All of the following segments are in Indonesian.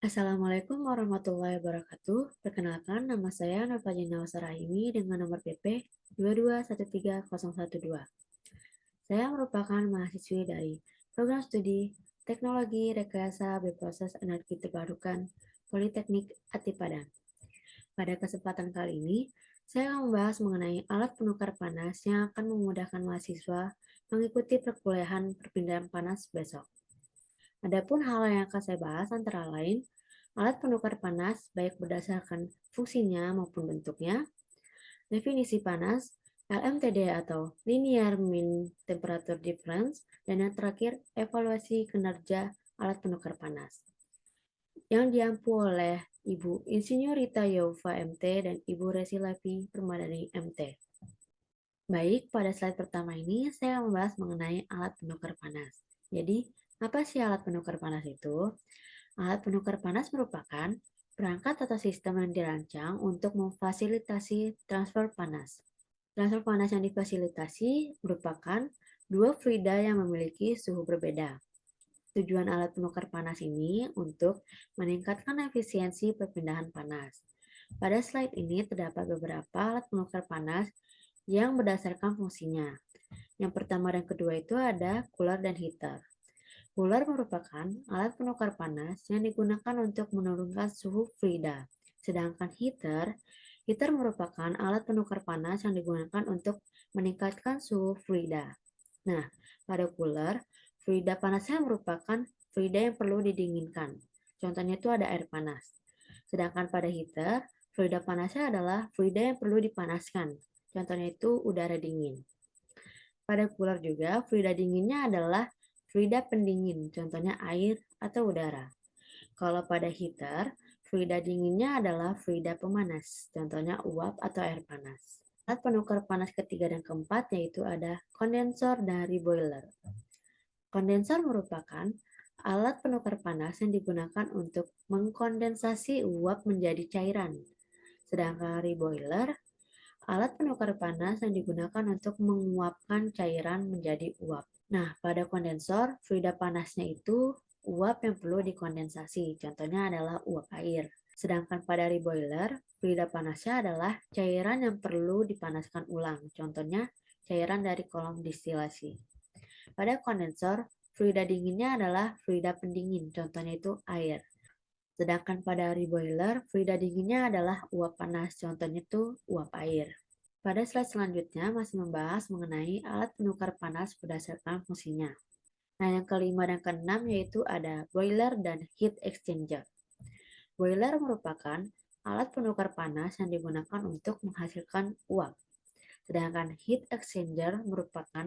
Assalamualaikum warahmatullahi wabarakatuh. Perkenalkan, nama saya Nurfajina Wasarahimi dengan nomor PP 2213012. Saya merupakan mahasiswi dari Program Studi Teknologi Rekayasa Berproses Energi Terbarukan Politeknik Atipadan. Pada kesempatan kali ini, saya akan membahas mengenai alat penukar panas yang akan memudahkan mahasiswa mengikuti perkuliahan perpindahan panas besok. Adapun hal yang akan saya bahas antara lain, alat penukar panas baik berdasarkan fungsinya maupun bentuknya, definisi panas, LMTD atau Linear Mean Temperature Difference, dan yang terakhir, evaluasi kinerja alat penukar panas yang diampu oleh Ibu Insinyur Rita Yova MT dan Ibu Resi Levi Permadani MT. Baik, pada slide pertama ini saya membahas mengenai alat penukar panas. Jadi, apa sih alat penukar panas itu? Alat penukar panas merupakan perangkat atau sistem yang dirancang untuk memfasilitasi transfer panas. Transfer panas yang difasilitasi merupakan dua fluida yang memiliki suhu berbeda. Tujuan alat penukar panas ini untuk meningkatkan efisiensi perpindahan panas. Pada slide ini terdapat beberapa alat penukar panas yang berdasarkan fungsinya. Yang pertama dan kedua itu ada cooler dan heater. Cooler merupakan alat penukar panas yang digunakan untuk menurunkan suhu fluida. Sedangkan heater merupakan alat penukar panas yang digunakan untuk meningkatkan suhu fluida. Nah, pada cooler, fluida panasnya merupakan fluida yang perlu didinginkan. Contohnya itu ada air panas. Sedangkan pada heater, fluida panasnya adalah fluida yang perlu dipanaskan. Contohnya itu udara dingin. Pada cooler juga, fluida dinginnya adalah fluida pendingin, contohnya air atau udara. Kalau pada heater, fluida dinginnya adalah fluida pemanas, contohnya uap atau air panas. Alat penukar panas ketiga dan keempat yaitu ada kondensor dan reboiler. Kondensor merupakan alat penukar panas yang digunakan untuk mengkondensasi uap menjadi cairan. Sedangkan reboiler alat penukar panas yang digunakan untuk menguapkan cairan menjadi uap. Nah, pada kondensor, fluida panasnya itu uap yang perlu dikondensasi. Contohnya adalah uap air. Sedangkan pada reboiler, fluida panasnya adalah cairan yang perlu dipanaskan ulang. Contohnya cairan dari kolom distilasi. Pada kondensor, fluida dinginnya adalah fluida pendingin. Contohnya itu air. Sedangkan pada reboiler, fluida dinginnya adalah uap panas, contohnya itu uap air. Pada slide selanjutnya masih membahas mengenai alat penukar panas berdasarkan fungsinya. Nah, yang kelima dan keenam yaitu ada boiler dan heat exchanger. Boiler merupakan alat penukar panas yang digunakan untuk menghasilkan uap. Sedangkan heat exchanger merupakan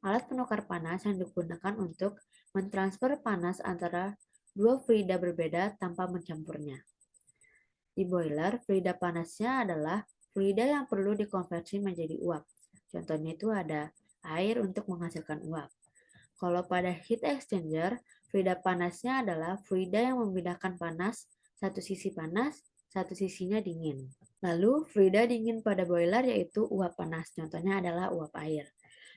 alat penukar panas yang digunakan untuk mentransfer panas antara dua fluida berbeda tanpa mencampurnya. Di boiler, fluida panasnya adalah fluida yang perlu dikonversi menjadi uap. Contohnya itu ada air untuk menghasilkan uap. Kalau pada heat exchanger, fluida panasnya adalah fluida yang memindahkan panas, satu sisi panas, satu sisinya dingin. Lalu, fluida dingin pada boiler yaitu uap panas, contohnya adalah uap air.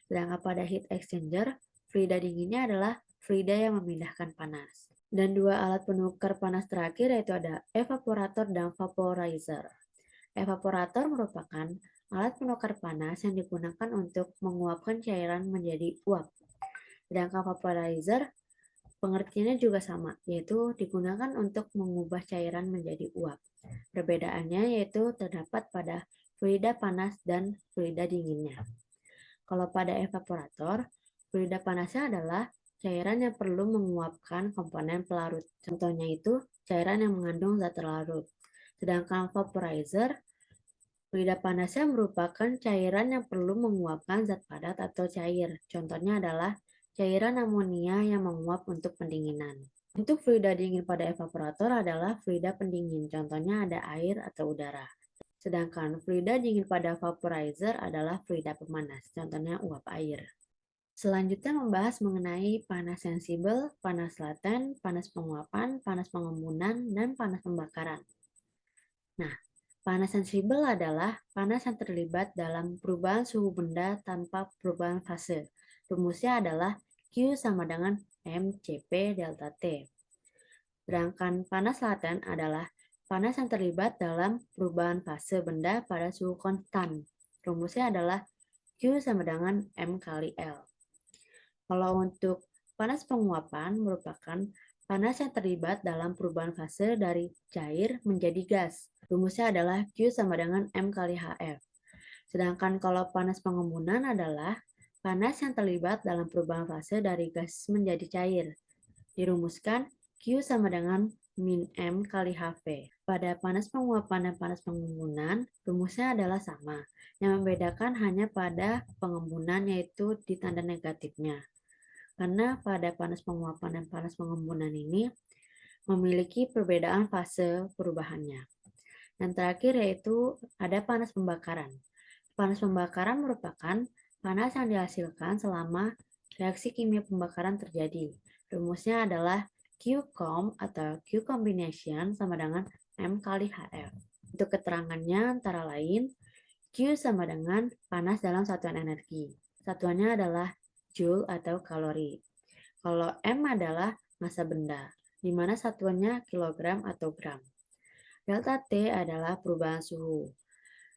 Sedangkan pada heat exchanger, fluida dinginnya adalah fluida yang memindahkan panas. Dan dua alat penukar panas terakhir yaitu ada evaporator dan vaporizer. Evaporator merupakan alat penukar panas yang digunakan untuk menguapkan cairan menjadi uap. Sedangkan vaporizer pengertiannya juga sama, yaitu digunakan untuk mengubah cairan menjadi uap. Perbedaannya yaitu terdapat pada fluida panas dan fluida dinginnya. Kalau pada evaporator, fluida panasnya adalah cairan yang perlu menguapkan komponen pelarut. Contohnya itu cairan yang mengandung zat larut. Sedangkan vaporizer, fluida panasnya merupakan cairan yang perlu menguapkan zat padat atau cair. Contohnya adalah cairan amonia yang menguap untuk pendinginan. Untuk fluida dingin pada evaporator adalah fluida pendingin. Contohnya ada air atau udara. Sedangkan fluida dingin pada vaporizer adalah fluida pemanas. Contohnya uap air. Selanjutnya membahas mengenai panas sensibel, panas laten, panas penguapan, panas pengembunan, dan panas pembakaran. Nah, panas sensibel adalah panas yang terlibat dalam perubahan suhu benda tanpa perubahan fase. Rumusnya adalah Q sama dengan mCp delta T. Sedangkan panas laten adalah panas yang terlibat dalam perubahan fase benda pada suhu konstan. Rumusnya adalah Q sama dengan M kali L. Kalau untuk panas penguapan merupakan panas yang terlibat dalam perubahan fase dari cair menjadi gas. Rumusnya adalah Q sama dengan M kali HF. Sedangkan kalau panas pengembunan adalah panas yang terlibat dalam perubahan fase dari gas menjadi cair. Dirumuskan Q sama dengan min M kali HV. Pada panas penguapan dan panas pengembunan, rumusnya adalah sama. Yang membedakan hanya pada pengembunan yaitu di tanda negatifnya. Karena pada panas penguapan dan panas pengembunan ini memiliki perbedaan fase perubahannya. Yang terakhir yaitu ada panas pembakaran. Panas pembakaran merupakan panas yang dihasilkan selama reaksi kimia pembakaran terjadi. Rumusnya adalah Q-com atau Q combination sama dengan M kali HF. Untuk keterangannya antara lain, Q sama dengan panas dalam satuan energi. Satuannya adalah Joule atau kalori. Kalau M adalah massa benda, di mana satuannya kilogram atau gram. Delta T adalah perubahan suhu,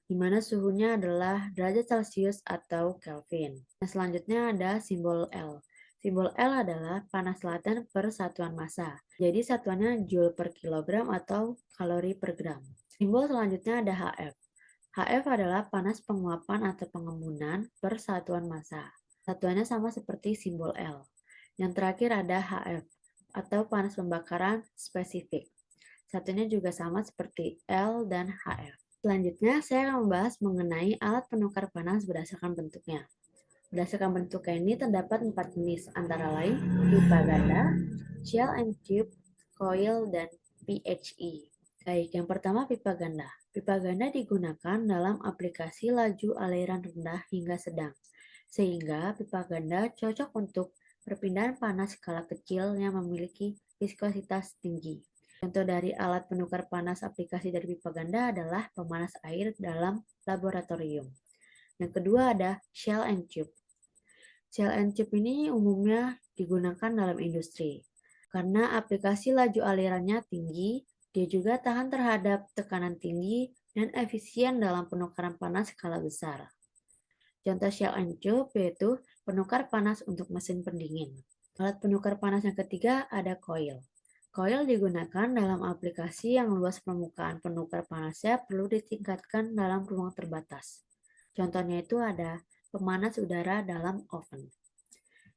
di mana suhunya adalah derajat Celcius atau Kelvin. Nah, selanjutnya ada simbol L. Simbol L adalah panas laten per satuan massa. Jadi satuannya Joule per kilogram atau kalori per gram. Simbol selanjutnya ada HF. HF adalah panas penguapan atau pengembunan per satuan massa. Satuannya sama seperti simbol L. Yang terakhir ada HF atau panas pembakaran spesifik. Satunya juga sama seperti L dan HF. Selanjutnya, saya akan membahas mengenai alat penukar panas berdasarkan bentuknya. Berdasarkan bentuknya ini terdapat 4 jenis, antara lain pipa ganda, shell and tube, coil, dan PHE. Baik, yang pertama pipa ganda. Pipa ganda digunakan dalam aplikasi laju aliran rendah hingga sedang, sehingga pipa ganda cocok untuk perpindahan panas skala kecil yang memiliki viskositas tinggi. Contoh dari alat penukar panas aplikasi dari pipa ganda adalah pemanas air dalam laboratorium. Yang kedua ada shell and tube. Shell and tube ini umumnya digunakan dalam industri. Karena aplikasi laju alirannya tinggi, dia juga tahan terhadap tekanan tinggi dan efisien dalam penukaran panas skala besar. Contoh shell and tube yaitu penukar panas untuk mesin pendingin. Alat penukar panas yang ketiga ada coil. Coil digunakan dalam aplikasi yang luas permukaan penukar panasnya perlu ditingkatkan dalam ruang terbatas. Contohnya itu ada pemanas udara dalam oven.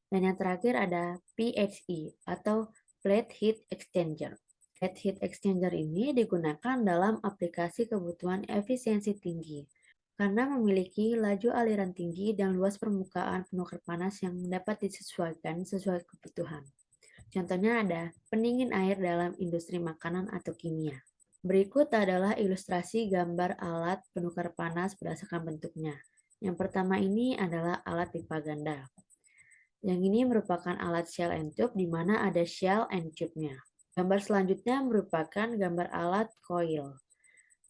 Dan yang terakhir ada PHE atau Plate Heat Exchanger. Plate Heat Exchanger ini digunakan dalam aplikasi kebutuhan efisiensi tinggi karena memiliki laju aliran tinggi dan luas permukaan penukar panas yang dapat disesuaikan sesuai kebutuhan. Contohnya ada pendingin air dalam industri makanan atau kimia. Berikut adalah ilustrasi gambar alat penukar panas berdasarkan bentuknya. Yang pertama ini adalah alat pipa ganda. Yang ini merupakan alat shell and tube di mana ada shell and tube-nya. Gambar selanjutnya merupakan gambar alat coil,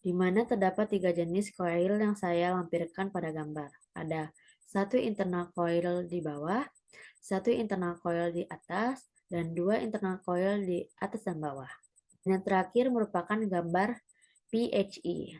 di mana terdapat 3 jenis coil yang saya lampirkan pada gambar. Ada satu internal coil di bawah, satu internal coil di atas, dan 2 internal coil di atas dan bawah. Yang terakhir merupakan gambar PHE,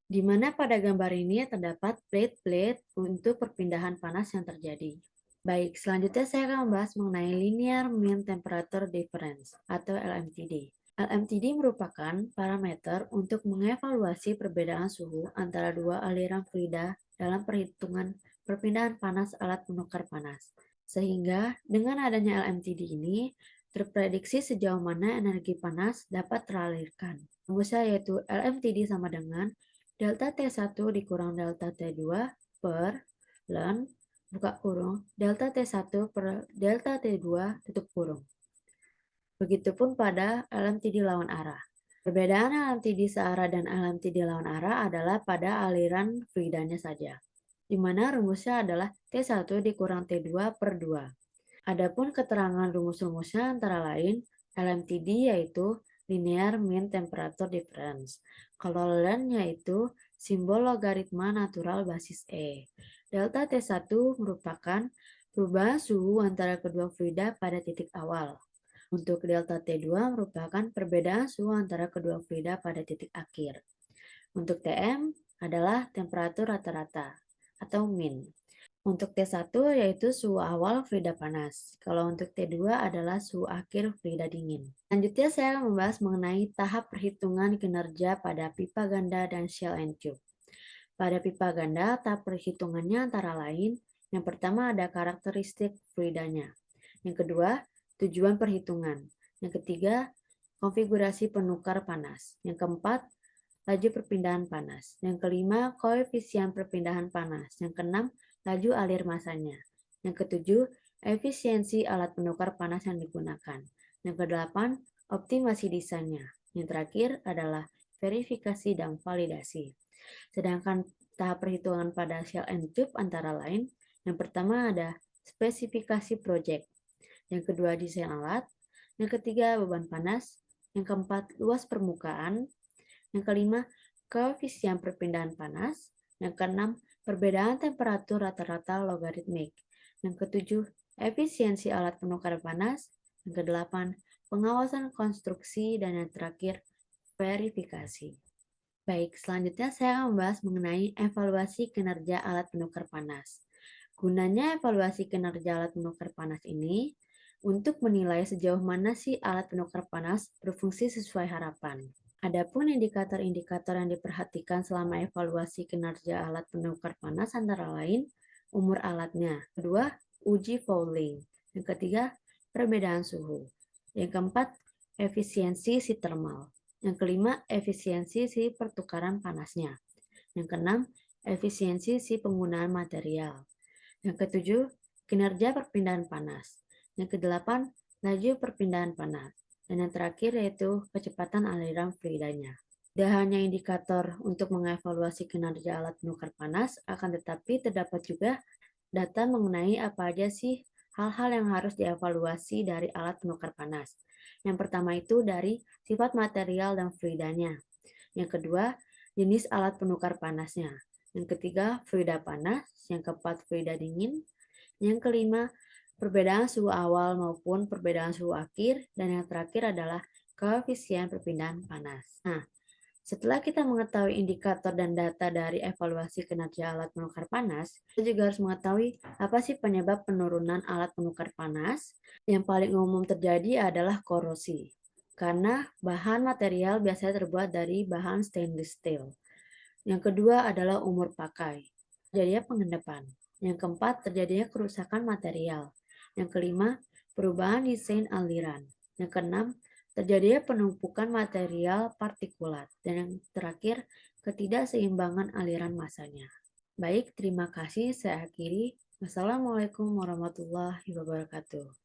di mana pada gambar ini terdapat plate-plate untuk perpindahan panas yang terjadi. Baik, selanjutnya saya akan membahas mengenai Linear Mean Temperature Difference atau LMTD. LMTD merupakan parameter untuk mengevaluasi perbedaan suhu antara dua aliran fluida dalam perhitungan perpindahan panas alat penukar panas. Sehingga dengan adanya LMTD ini, terprediksi sejauh mana energi panas dapat teralirkan. Rumusnya yaitu LMTD sama dengan delta T1 dikurang delta T2 per ln buka kurung, delta T1 per delta T2 tutup kurung. Begitupun pada LMTD lawan arah. Perbedaan LMTD searah dan LMTD lawan arah adalah pada aliran fluidanya saja, di mana rumusnya adalah T1 dikurang T2 per 2. Adapun keterangan rumus-rumusnya antara lain LMTD yaitu Linear Mean Temperature Difference. Kalau ln yaitu simbol logaritma natural basis E. Delta T1 merupakan perubahan suhu antara kedua fluida pada titik awal. Untuk delta T2 merupakan perbedaan suhu antara kedua fluida pada titik akhir. Untuk Tm adalah temperatur rata-rata atau min. Untuk T1 yaitu suhu awal fluida panas. Kalau untuk T2 adalah suhu akhir fluida dingin. Selanjutnya saya akan membahas mengenai tahap perhitungan kinerja pada pipa ganda dan shell and tube. Pada pipa ganda, tahap perhitungannya antara lain, yang pertama ada karakteristik fluidanya. Yang kedua, tujuan perhitungan. Yang ketiga, konfigurasi penukar panas. Yang keempat, laju perpindahan panas. Yang kelima, koefisien perpindahan panas. Yang keenam, laju alir masanya. Yang ketujuh, efisiensi alat penukar panas yang digunakan. Yang kedelapan, optimasi desainnya. Yang terakhir adalah verifikasi dan validasi. Sedangkan tahap perhitungan pada shell and tube antara lain, yang pertama ada spesifikasi project, yang kedua desain alat, yang ketiga beban panas, yang keempat luas permukaan, yang kelima koefisien perpindahan panas, yang keenam perbedaan temperatur rata-rata logaritmik, yang ketujuh efisiensi alat penukar panas, yang kedelapan pengawasan konstruksi, dan yang terakhir verifikasi. Baik, selanjutnya saya akan membahas mengenai evaluasi kinerja alat penukar panas. Gunanya evaluasi kinerja alat penukar panas ini untuk menilai sejauh mana sih alat penukar panas berfungsi sesuai harapan. Adapun indikator-indikator yang diperhatikan selama evaluasi kinerja alat penukar panas antara lain umur alatnya, kedua uji fouling, yang ketiga perbedaan suhu, yang keempat efisiensi si thermal, yang kelima efisiensi si pertukaran panasnya, yang keenam efisiensi si penggunaan material, yang ketujuh kinerja perpindahan panas, yang kedelapan laju perpindahan panas, dan yang terakhir yaitu kecepatan aliran fluidanya. Tidak hanya indikator untuk mengevaluasi kinerja alat penukar panas, akan tetapi terdapat juga data mengenai apa aja sih hal-hal yang harus dievaluasi dari alat penukar panas. Yang pertama itu dari sifat material dan fluidanya. Yang kedua, jenis alat penukar panasnya. Yang ketiga, fluida panas. Yang keempat, fluida dingin. Yang kelima, perbedaan suhu awal maupun perbedaan suhu akhir. Dan yang terakhir adalah koefisien perpindahan panas. Nah, setelah kita mengetahui indikator dan data dari evaluasi kinerja alat penukar panas, kita juga harus mengetahui apa sih penyebab penurunan alat penukar panas. Yang paling umum terjadi adalah korosi, karena bahan material biasanya terbuat dari bahan stainless steel. Yang kedua adalah umur pakai, terjadinya pengendapan. Yang keempat, terjadinya kerusakan material. Yang kelima, perubahan desain aliran. Yang keenam, terjadinya penumpukan material partikulat. Dan yang terakhir, ketidakseimbangan aliran masanya. Baik, terima kasih. Saya akhiri. Wassalamualaikum warahmatullahi wabarakatuh.